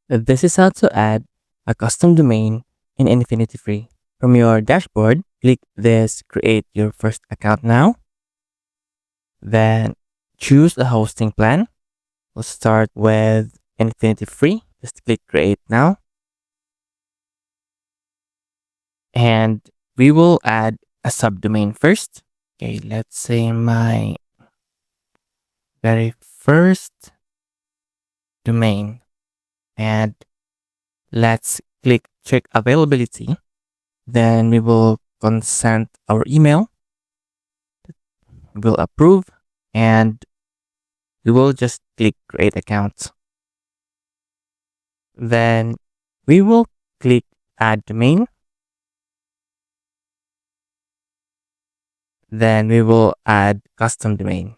This is how to add a custom domain in InfinityFree. From your dashboard, click this Create Your First Account Now. Then choose a hosting plan. We'll start with InfinityFree. Just click Create Now. And we will add a subdomain first. Okay, let's say my very first domain. And let's click check availability. Then we will consent our email. We'll approve and we will just click create account. Then we will click add domain. Then we will add custom domain.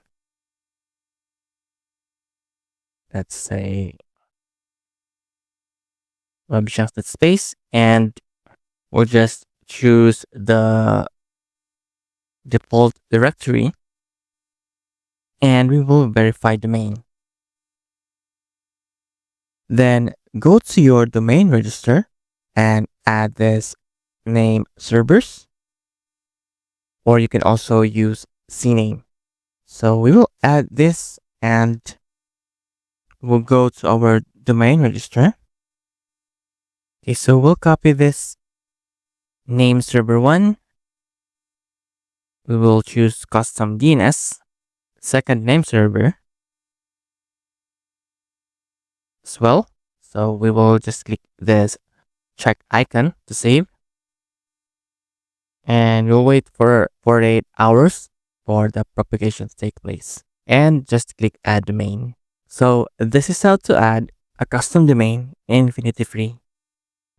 Let's say webshops.space, and we'll just choose the default directory and we will verify domain. Then go to your domain register and add this name servers, or you can also use cname. So we will add this and we'll go to our domain register. Okay, so we'll copy this name server 1. We will choose custom DNS, second name server as well. So we will just click this check icon to save. And we'll wait for 48 hours for the propagation to take place. And just click add domain. So this is how to add a custom domain in InfinityFree.